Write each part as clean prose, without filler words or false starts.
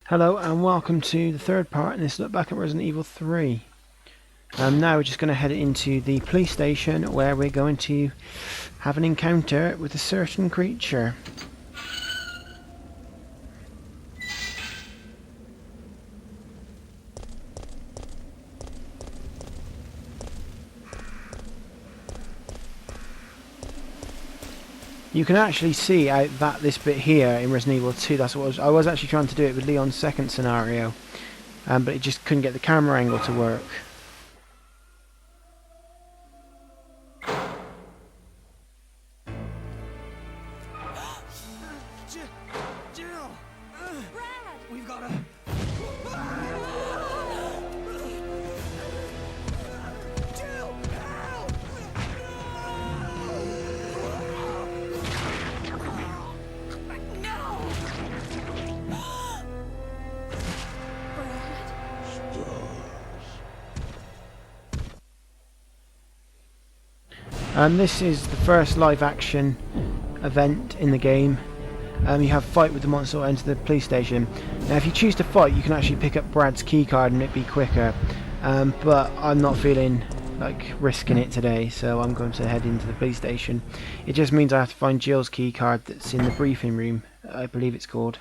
Hello and welcome to the third part in this look back at Resident Evil 3. Now we're just going to head into the police station where we're going to have an encounter with a certain creature. You can actually see out this bit here in Resident Evil 2. That's what I was actually trying to do it with Leon's second scenario, but it just couldn't get the camera angle to work. Jill! Brad! We've got to... Jill! Help! No! This is the first live action event in the game. You have fight with the monster or enter the police station. Now if you choose to fight you can actually pick up Brad's keycard and it'd be quicker, but I'm not feeling like risking it today, so I'm going to head into the police station. It just means I have to find Jill's keycard that's in the briefing room, I believe it's called.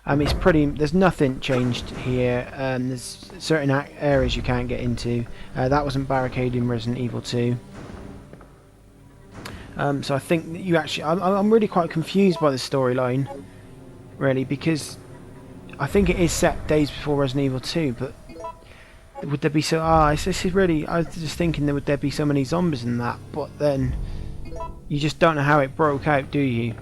It's pretty, there's nothing changed here. There's certain areas you can't get into. That wasn't barricaded in Resident Evil 2. So I think that you actually, I'm really quite confused by the storyline, really, because I think it is set days before Resident Evil 2, but would there be this is really, I was just thinking would there be so many zombies in that, but then you just don't know how it broke out, do you?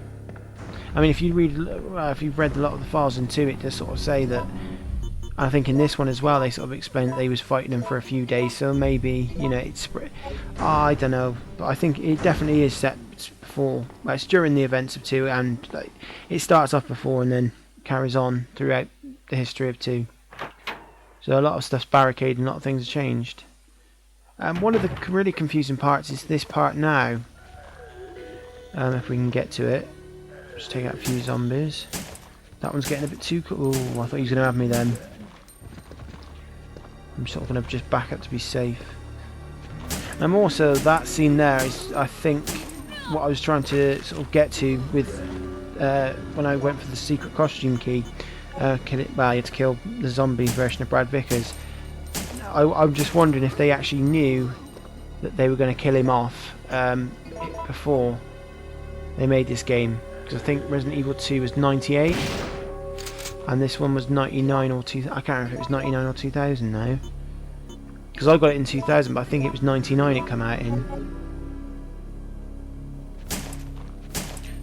I mean, if you've read a lot of the files in 2, it does sort of say that. I think in this one as well they sort of explained that they was fighting them for a few days, so maybe, you know, it's I don't know, but I think it definitely is set before, well, it's during the events of 2, and like, it starts off before and then carries on throughout the history of 2. So a lot of stuff's barricaded and a lot of things have changed. One of the really confusing parts is this part now. If we can get to it, just take out a few zombies. That one's getting a bit too cool. Ooh, I thought he was going to have me then. I'm sort of going to just back up to be safe. Also, that scene there is, I think, what I was trying to sort of get to with when I went for the secret costume key. Well, you had to kill the zombie version of Brad Vickers. I'm just wondering if they actually knew that they were going to kill him off before they made this game. Because I think Resident Evil 2 was 98. And this one was 99 or 2000. I can't remember if it was 99 or 2000 now. Because I got it in 2000, but I think it was 99 it came out in.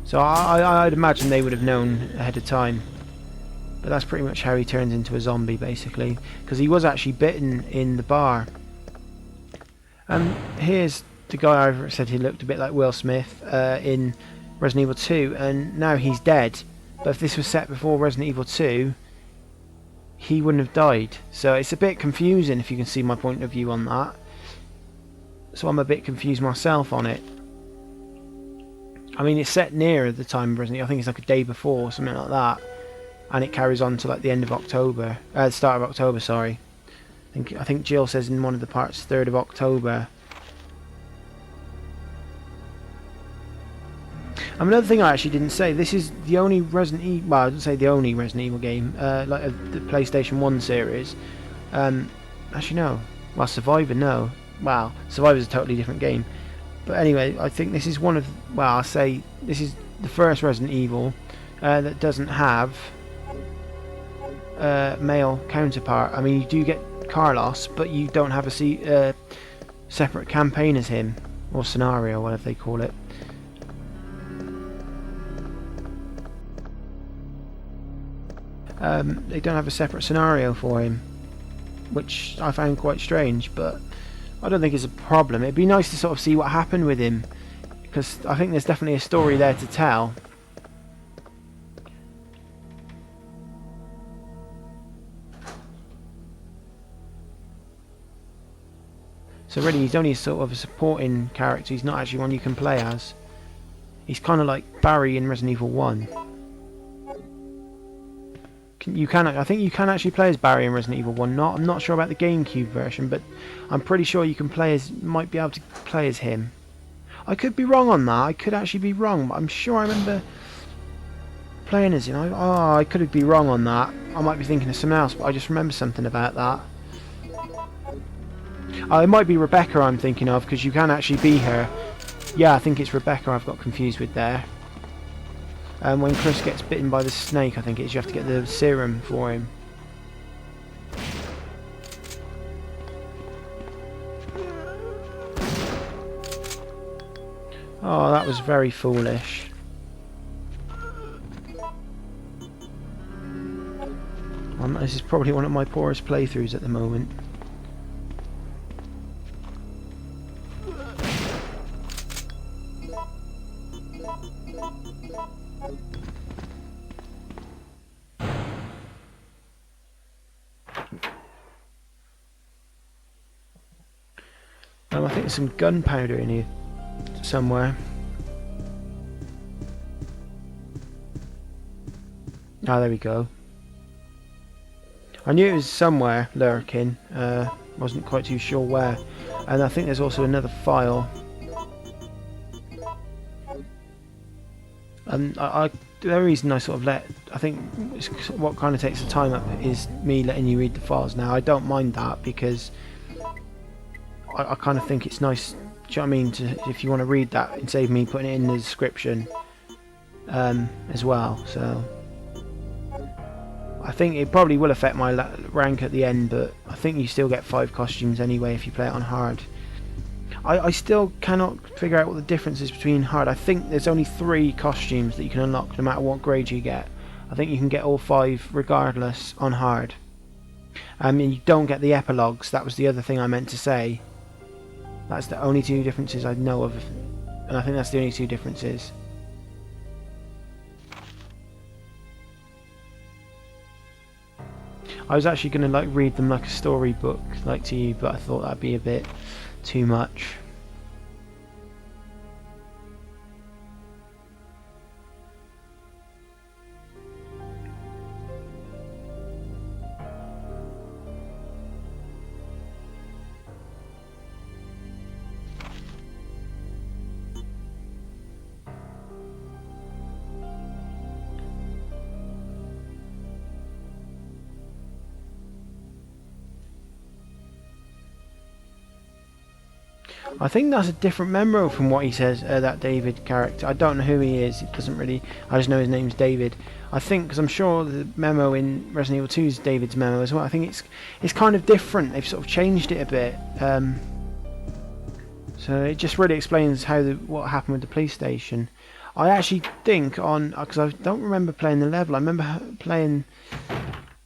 So I'd imagine they would have known ahead of time. But that's pretty much how he turns into a zombie, basically. Because he was actually bitten in the bar. Here's the guy I said he looked a bit like Will Smith in Resident Evil 2, and now he's dead. But if this was set before Resident Evil 2, he wouldn't have died. So it's a bit confusing if you can see my point of view on that. So I'm a bit confused myself on it. I mean, it's set near the time of Resident Evil. I think it's like a day before, something like that. And it carries on to like the end of October. The start of October, sorry. I think Jill says in one of the parts 3rd of October. Another thing I actually didn't say, this is the only Resident Evil, well, I didn't say the only Resident Evil game, like the PlayStation 1 series. Actually no, well, Survivor, no. Wow, Survivor's a totally different game. But anyway, I think this is one of, well, I'll say this is the first Resident Evil that doesn't have a male counterpart. I mean, you do get Carlos, but you don't have a separate campaign as him, or scenario, whatever they call it. They don't have a separate scenario for him, which I found quite strange, but I don't think it's a problem. It'd be nice to sort of see what happened with him, because I think there's definitely a story there to tell. So really he's only sort of a supporting character, he's not actually one you can play as. He's kind of like Barry in Resident Evil 1. You can. I think you can actually play as Barry in Resident Evil 1. I'm not sure about the GameCube version, but I'm pretty sure you can play as. Might be able to play as him. I could be wrong on that. I could actually be wrong, but I'm sure I remember playing as him. I could be wrong on that. I might be thinking of something else, but I just remember something about that. It might be Rebecca I'm thinking of, because you can actually be her. Yeah, I think it's Rebecca I've got confused with there. When Chris gets bitten by the snake, I think it is, you have to get the serum for him. Oh, that was very foolish. This is probably one of my poorest playthroughs at the moment. I think there's some gunpowder in here somewhere. Ah, there we go. I knew it was somewhere lurking, wasn't quite too sure where. And I think there's also another file. And the reason I sort of I think what kind of takes the time up is me letting you read the files now. I don't mind that because I kind of think it's nice, do you know what I mean, if you want to read that and save me putting it in the description as well. So I think it probably will affect my rank at the end, but I think you still get 5 costumes anyway if you play it on hard. I still cannot figure out what the difference is between hard. I think there's only 3 costumes that you can unlock no matter what grade you get. I think you can get all 5 regardless on hard. And you don't get the epilogues. That was the other thing I meant to say. That's the only 2 differences I know of, and I think that's the only 2 differences. I was actually going to read them like a storybook to you, but I thought that'd be a bit too much. I think that's a different memo from what he says, that David character. I don't know who he is, it doesn't really, I just know his name's David. I think, because I'm sure the memo in Resident Evil 2 is David's memo as well. I think it's kind of different, they've sort of changed it a bit. So it just really explains what happened with the police station. I actually think because I don't remember playing the level, I remember playing,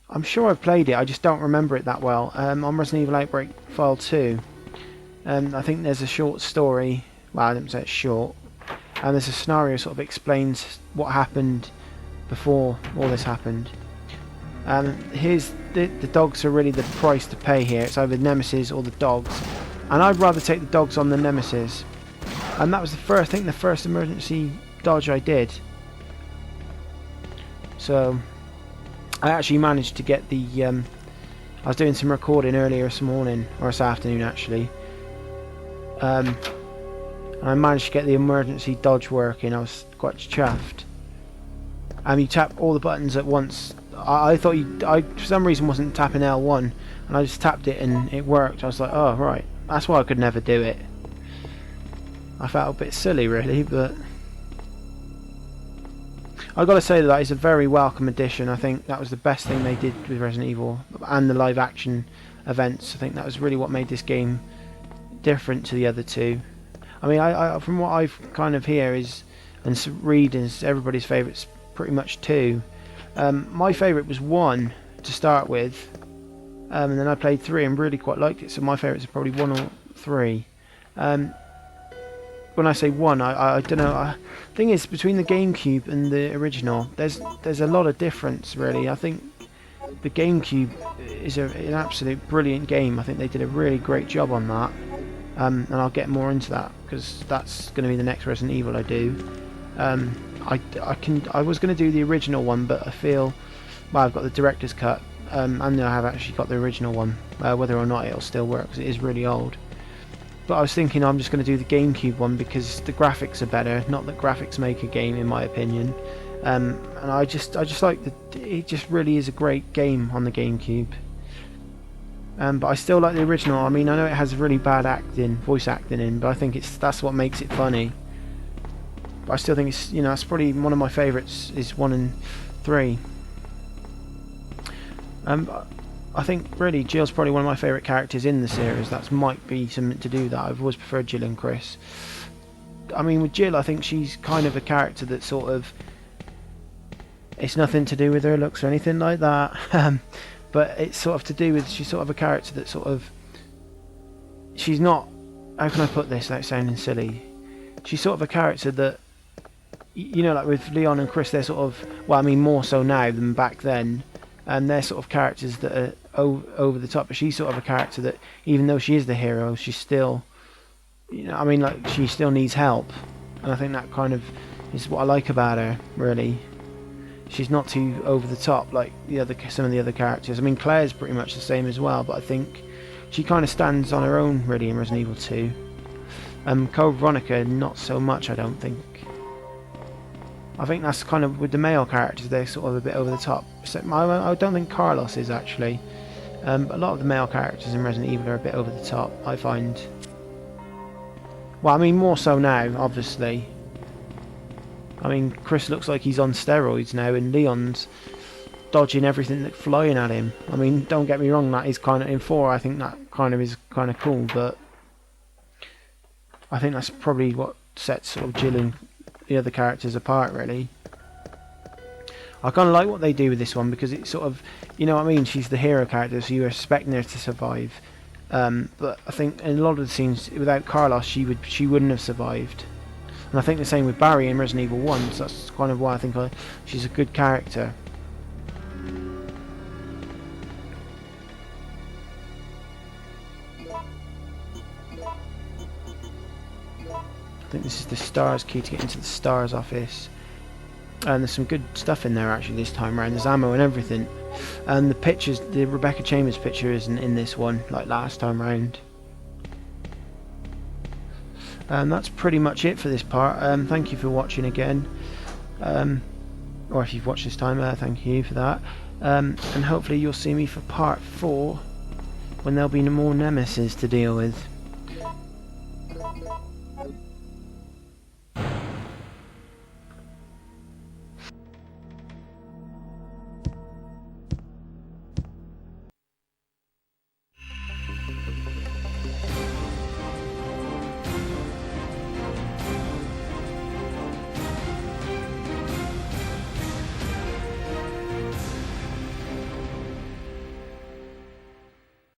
I'm sure I've played it, I just don't remember it that well, on Resident Evil Outbreak File 2. I think there's a short story, well I didn't say it's short, and there's a scenario sort of explains what happened before all this happened. Here's the dogs are really the price to pay here. It's either Nemesis or the dogs, and I'd rather take the dogs on the Nemesis. And that was the first emergency dodge I did. So I actually managed to get the I was doing some recording earlier this morning, or this afternoon actually. And I managed to get the emergency dodge working. I was quite chuffed. You tap all the buttons at once. I thought I for some reason wasn't tapping L1, and I just tapped it and it worked. I was like, oh right, that's why I could never do it. I felt a bit silly really, but I got to say that is a very welcome addition. I think that was the best thing they did with Resident Evil, and the live action events. I think that was really what made this game different to the other two. I mean, I from what I've kind of hear is and read is everybody's favourites pretty much 2. My favourite was 1 to start with, and then I played 3 and really quite liked it. So my favourites are probably 1 or 3. When I say 1, I don't know. Thing is, between the GameCube and the original, there's a lot of difference really. I think the GameCube is an absolute brilliant game. I think they did a really great job on that. And I'll get more into that because that's going to be the next Resident Evil I do. I was going to do the original one, but I feel Well, I've got the director's cut, and I have actually got the original one. Whether or not it'll still work, because it is really old. But I was thinking I'm just going to do the GameCube one because the graphics are better. Not that graphics make a game, in my opinion. And I just like it. Just really is a great game on the GameCube. But I still like the original. I mean, I know it has really bad voice acting in, but I think that's what makes it funny. But I still think it's, you know, it's probably one of my favourites. Is 1 and 3. I think really Jill's probably one of my favourite characters in the series. That might be something to do with that. I've always preferred Jill and Chris. I mean, with Jill, I think she's kind of a character that sort of, it's nothing to do with her looks or anything like that. But it's sort of to do with, she's sort of a character that sort of, she's not, how can I put this without sounding silly? She's sort of a character that, you know, like with Leon and Chris, they're sort of, well, I mean more so now than back then, and they're sort of characters that are over the top, but she's sort of a character that, even though she is the hero, she's still, you know, I mean, like, she still needs help, and I think that kind of is what I like about her, really. She's not too over the top like some of the other characters. I mean, Claire's pretty much the same as well, but I think she kind of stands on her own really in Resident Evil 2. Code Veronica, not so much, I don't think. I think that's kind of with the male characters, they're sort of a bit over the top. So, I don't think Carlos is actually. But a lot of the male characters in Resident Evil are a bit over the top, I find. Well, I mean, more so now, obviously. I mean, Chris looks like he's on steroids now, and Leon's dodging everything that's flying at him. I mean, don't get me wrong, that is kind of, in 4, I think that kind of is kind of cool, but I think that's probably what sets sort of Jill and the other characters apart, really. I kind of like what they do with this one, because it's sort of, you know what I mean, she's the hero character, so you're expecting her to survive. But I think in a lot of the scenes, without Carlos, she wouldn't have survived. And I think the same with Barry in Resident Evil 1, so that's kind of why I think she's a good character. I think this is the STARS key to get into the STARS office. And there's some good stuff in there actually this time around. There's ammo and everything. And the pictures, the Rebecca Chambers picture isn't in this one, like last time round. And that's pretty much it for this part. Thank you for watching again, or if you've watched this time, thank you for that. And hopefully you'll see me for part 4, when there'll be more Nemesis to deal with.